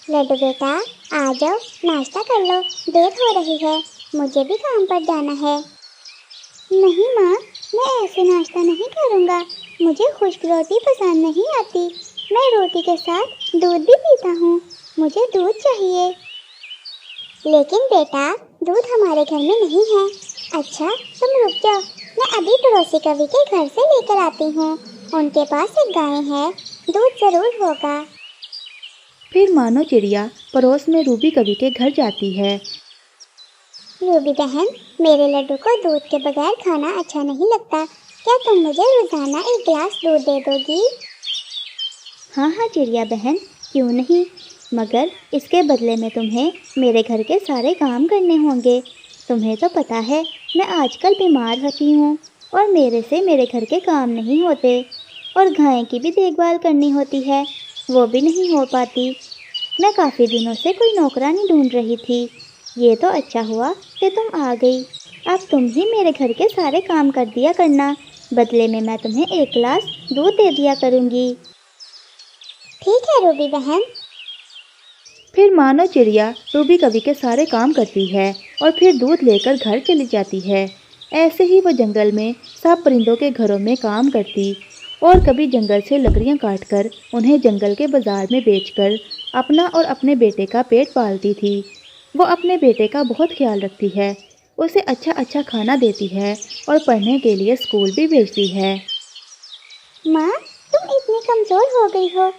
लड्डू बेटा आ जाओ, नाश्ता कर लो, देर हो रही है, मुझे भी काम पर जाना है। नहीं माँ, मैं ऐसे नाश्ता नहीं करूँगा, मुझे खुश्क रोटी पसंद नहीं आती। मैं रोटी के साथ दूध भी पीता हूँ, मुझे दूध चाहिए। लेकिन बेटा दूध हमारे घर में नहीं है। अच्छा तुम रुक जाओ, मैं अभी पड़ोसी कवि के घर से लेकर आती हूँ, उनके पास एक गाय है, दूध जरूर होगा। फिर मानो चिड़िया पड़ोस में रूबी कवि के घर जाती है। रूबी बहन, मेरे लड्डू को दूध के बगैर खाना अच्छा नहीं लगता, क्या तुम मुझे रोजाना एक गिलास दूध दे दोगी? हाँ हाँ चिड़िया बहन, क्यों नहीं, मगर इसके बदले में तुम्हें मेरे घर के सारे काम करने होंगे। तुम्हें तो पता है मैं आजकल बीमार रहती हूँ और मेरे से मेरे घर के काम नहीं होते, और गाय की भी देखभाल करनी होती है, वो भी नहीं हो पाती। मैं काफ़ी दिनों से कोई नौकरानी ढूंढ रही थी, ये तो अच्छा हुआ कि तुम आ गई। अब तुम ही मेरे घर के सारे काम कर दिया करना, बदले में मैं तुम्हें एक गिलास दूध दे दिया करूँगी। ठीक है रूबी बहन। फिर मानो चिड़िया रूबी कवि के सारे काम करती है और फिर दूध लेकर घर चली जाती है। ऐसे ही वो जंगल में सब परिंदों के घरों में काम करती और कभी जंगल से लकड़ियाँ काटकर उन्हें जंगल के बाजार में बेचकर अपना और अपने बेटे का पेट पालती थी। वो अपने बेटे का बहुत ख्याल रखती है, उसे अच्छा अच्छा खाना देती है और पढ़ने के लिए स्कूल भी भेजती है। माँ, तुम इतनी कमजोर हो गई हो,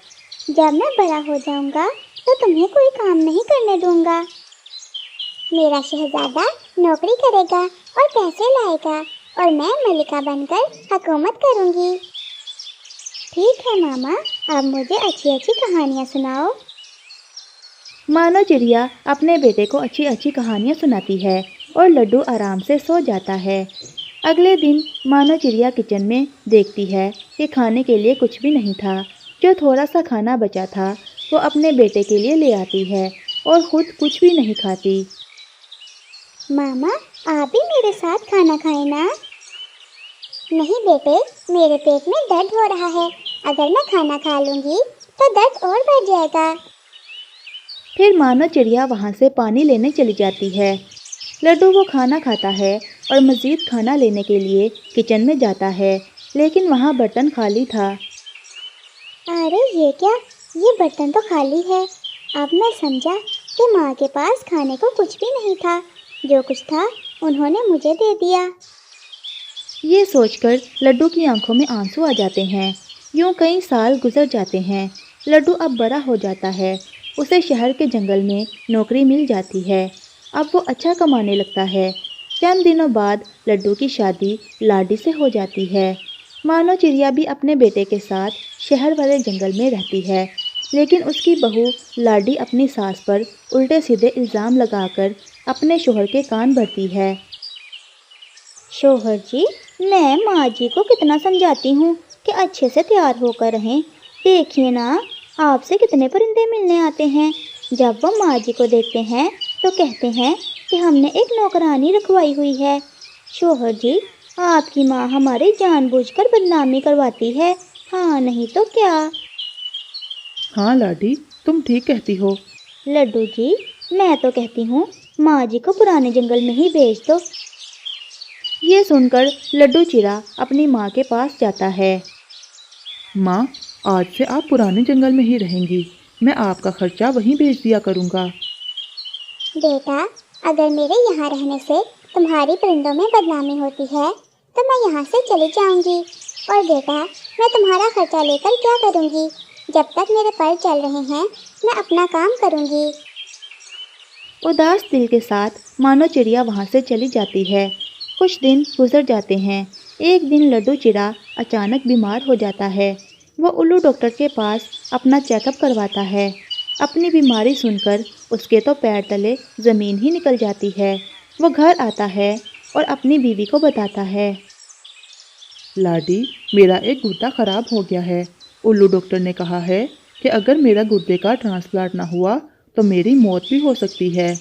जब मैं बड़ा हो जाऊंगा तो तुम्हें कोई काम नहीं करने दूंगा। मेरा शहजादा नौकरी करेगा और पैसे लाएगा और मैं मलिका बनकर हुकूमत करूंगी। ठीक है मामा, अब मुझे अच्छी अच्छी कहानियाँ सुनाओ। मानो चिड़िया अपने बेटे को अच्छी अच्छी कहानियाँ सुनाती है और लड्डू आराम से सो जाता है। अगले दिन मानो चिड़िया किचन में देखती है कि खाने के लिए कुछ भी नहीं था। जो थोड़ा सा खाना बचा था वो अपने बेटे के लिए ले आती है और खुद कुछ भी नहीं खाती। मामा, आप भी मेरे साथ खाना खाएं ना। नहीं बेटे, मेरे पेट में दर्द हो रहा है, अगर मैं खाना खा लूंगी तो दर्द और बढ़ जाएगा। फिर मानो चिड़िया वहाँ से पानी लेने चली जाती है। लड्डू वो खाना खाता है और मज़ीद खाना लेने के लिए किचन में जाता है, लेकिन वहाँ बर्तन खाली था। अरे ये क्या, ये बर्तन तो खाली है। अब मैं समझा कि माँ के पास खाने को कुछ भी नहीं था, जो कुछ था उन्होंने मुझे दे दिया। ये सोचकर लड्डू की आंखों में आंसू आ जाते हैं। यूँ कई साल गुजर जाते हैं। लड्डू अब बड़ा हो जाता है, उसे शहर के जंगल में नौकरी मिल जाती है। अब वो अच्छा कमाने लगता है। चंद दिनों बाद लड्डू की शादी लाडी से हो जाती है। मानो चिड़िया भी अपने बेटे के साथ शहर वाले जंगल में रहती है, लेकिन उसकी बहू लाडी अपनी सास पर उल्टे सीधे इल्ज़ाम लगाकर अपने शोहर के कान भरती है। शोहर जी, मैं माँ जी को कितना समझाती हूँ कि अच्छे से तैयार होकर रहें। देखिए ना, आपसे कितने परिंदे मिलने आते हैं। जब वो माँ जी को देखते हैं तो कहते हैं कि हमने एक नौकरानी रखवाई हुई है। शोहर जी, आपकी माँ हमारी जानबूझकर बदनामी करवाती है, हाँ नहीं तो क्या। हाँ लाडी, तुम ठीक कहती हो। लड्डू जी, मैं तो कहती हूँ माँ जी को पुराने जंगल में ही भेज दो। ये सुनकर लड्डू चिड़ा अपनी माँ के पास जाता है। माँ, आज से आप पुराने जंगल में ही रहेंगी, मैं आपका खर्चा वहीं भेज दिया करूँगा। बेटा, अगर मेरे यहाँ रहने से तुम्हारी परिंदों में बदनामी होती है तो मैं यहाँ से चली जाऊँगी। और बेटा, मैं तुम्हारा खर्चा लेकर क्या करूँगी? जब तक मेरे पर चल रहे हैं मैं अपना काम करूँगी। उदास दिल के साथ मानो चिड़िया वहाँ से चली जाती है। कुछ दिन गुजर जाते हैं। एक दिन लड्डू चिड़ा अचानक बीमार हो जाता है। वो उल्लू डॉक्टर के पास अपना चेकअप करवाता है। अपनी बीमारी सुनकर उसके तो पैर तले ज़मीन ही निकल जाती है। वो घर आता है और अपनी बीवी को बताता है। लाडी, मेरा एक गुर्दा खराब हो गया है। उल्लू डॉक्टर ने कहा है कि अगर मेरा गुर्दे का ट्रांसप्लांट ना हुआ तो मेरी मौत भी हो सकती है।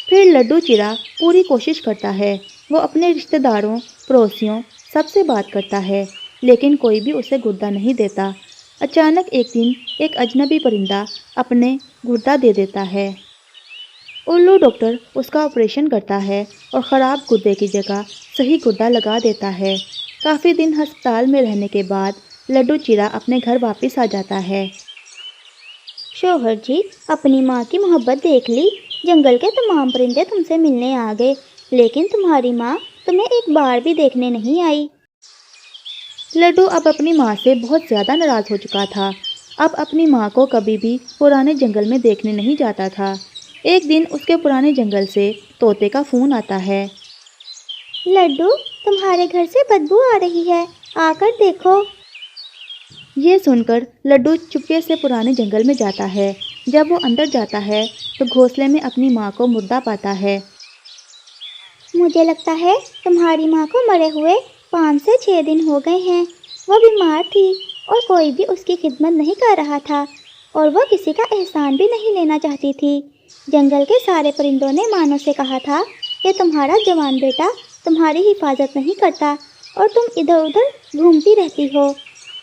फिर लड्डू चिड़ा पूरी कोशिश करता है। वो अपने रिश्तेदारों, पड़ोसियों सबसे बात करता है, लेकिन कोई भी उसे गुर्दा नहीं देता। اچانک ایک دن ایک اجنبی پرندہ اپنے گردہ دے دیتا ہے۔ الو ڈاکٹر اس کا آپریشن کرتا ہے اور خراب گردے کی جگہ صحیح گردہ لگا دیتا ہے۔ کافی دن ہسپتال میں رہنے کے بعد لڈو چیرا اپنے گھر واپس آ جاتا ہے۔ شوہر جی، اپنی ماں کی محبت دیکھ لی، جنگل کے تمام پرندے تم سے ملنے آ گئے، لیکن تمہاری ماں تمہیں ایک بار بھی دیکھنے نہیں آئی۔ لڈو اب اپنی ماں سے بہت زیادہ ناراض ہو چکا تھا، اب اپنی ماں کو کبھی بھی پرانے جنگل میں دیکھنے نہیں جاتا تھا۔ ایک دن اس کے پرانے جنگل سے طوطے کا فون آتا ہے۔ لڈو، تمہارے گھر سے بدبو آ رہی ہے، آ کر دیکھو۔ یہ سن کر لڈو چپکے سے پرانے جنگل میں جاتا ہے۔ جب وہ اندر جاتا ہے تو گھونسلے میں اپنی ماں کو مردہ پاتا ہے۔ مجھے لگتا ہے تمہاری ماں کو مرے ہوئے 5 سے 6 دن ہو گئے ہیں۔ وہ بیمار تھی اور کوئی بھی اس کی خدمت نہیں کر رہا تھا، اور وہ کسی کا احسان بھی نہیں لینا چاہتی تھی۔ جنگل کے سارے پرندوں نے مانو سے کہا تھا کہ تمہارا جوان بیٹا تمہاری حفاظت نہیں کرتا اور تم ادھر ادھر گھومتی رہتی ہو،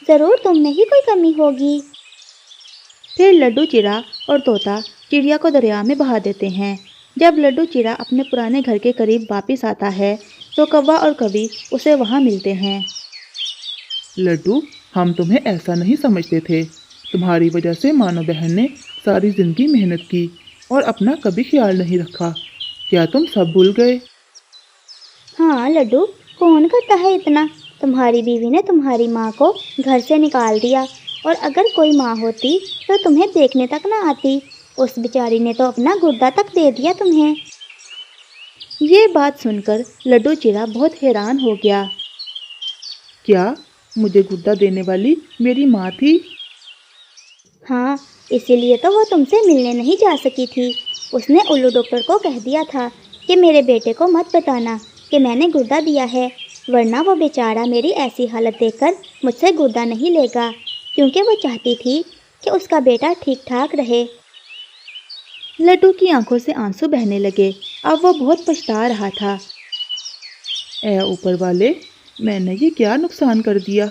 ضرور تم میں ہی کوئی کمی ہوگی۔ پھر لڈو چیرا اور طوطا چڑیا کو دریا میں بہا دیتے ہیں۔ جب لڈو چیرا اپنے پرانے گھر کے قریب واپس آتا ہے تو کوا اور کوی اسے وہاں ملتے ہیں۔ لڈو، ہم تمہیں ایسا نہیں سمجھتے تھے، تمہاری وجہ سے مانو بہن نے ساری زندگی محنت کی اور اپنا کبھی خیال نہیں رکھا، کیا تم سب بھول گئے؟ ہاں لڈو، کون کرتا ہے اتنا؟ تمہاری بیوی نے تمہاری ماں کو گھر سے نکال دیا، اور اگر کوئی ماں ہوتی تو تمہیں دیکھنے تک نہ آتی۔ اس بیچاری نے تو اپنا گردہ تک دے دیا تمہیں۔ یہ بات سن کر لڈو چیرا بہت حیران ہو گیا۔ کیا مجھے گردہ دینے والی میری ماں تھی؟ ہاں، اسی لیے تو وہ تم سے ملنے نہیں جا سکی تھی۔ اس نے الو ڈاکٹر کو کہہ دیا تھا کہ میرے بیٹے کو مت بتانا کہ میں نے گردہ دیا ہے، ورنہ وہ بیچارہ میری ایسی حالت دیکھ کر مجھ سے گردہ نہیں لے گا، کیونکہ وہ چاہتی تھی کہ اس کا بیٹا ٹھیک ٹھاک رہے۔ لڈو کی آنکھوں سے آنسو بہنے لگے، اب وہ بہت پچھتا رہا تھا۔ اے اوپر والے، میں نے یہ کیا نقصان کر دیا؟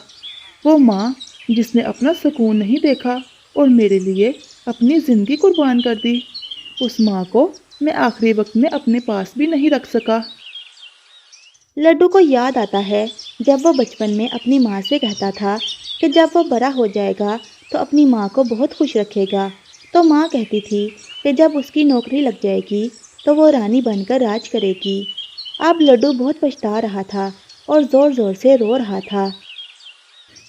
وہ ماں جس نے اپنا سکون نہیں دیکھا اور میرے لیے اپنی زندگی قربان کر دی، اس ماں کو میں آخری وقت میں اپنے پاس بھی نہیں رکھ سکا۔ لڈو کو یاد آتا ہے جب وہ بچپن میں اپنی ماں سے کہتا تھا کہ جب وہ بڑا ہو جائے گا تو اپنی ماں کو بہت خوش رکھے گا، تو ماں کہتی تھی کہ جب اس کی نوکری لگ جائے گی تو وہ رانی بن کر راج کرے گی۔ اب لڈو بہت پچھتا رہا تھا اور زور زور سے رو رہا تھا۔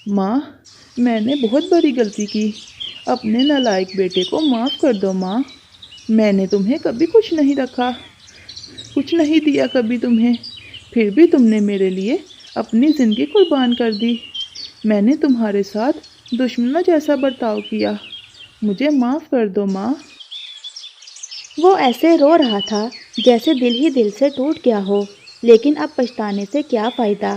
ماں، میں نے بہت بڑی غلطی کی، اپنے نالائق بیٹے کو معاف کر دو ماں۔ میں نے تمہیں کبھی کچھ نہیں رکھا، کچھ نہیں دیا کبھی تمہیں، پھر بھی تم نے میرے لیے اپنی زندگی قربان کر دی۔ میں نے تمہارے ساتھ دشمنوں جیسا برتاؤ کیا، مجھے معاف کر دو ماں۔ وہ ایسے رو رہا تھا جیسے دل ہی دل سے ٹوٹ گیا ہو، لیکن اب پچھتانے سے کیا فائدہ؟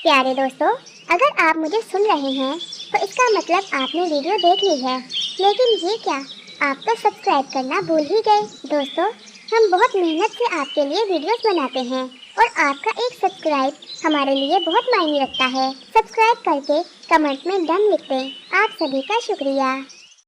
پیارے دوستو، اگر آپ مجھے سن رہے ہیں تو اس کا مطلب آپ نے ویڈیو دیکھ لی ہے، لیکن یہ کیا، آپ تو سبسکرائب کرنا بھول ہی گئے۔ دوستو، ہم بہت محنت سے آپ کے لیے ویڈیوز بناتے ہیں اور آپ کا ایک سبسکرائب ہمارے لیے بہت معنی رکھتا ہے۔ سبسکرائب کر کے کمنٹ میں ڈن لکھ دیں۔ آپ سبھی کا شکریہ۔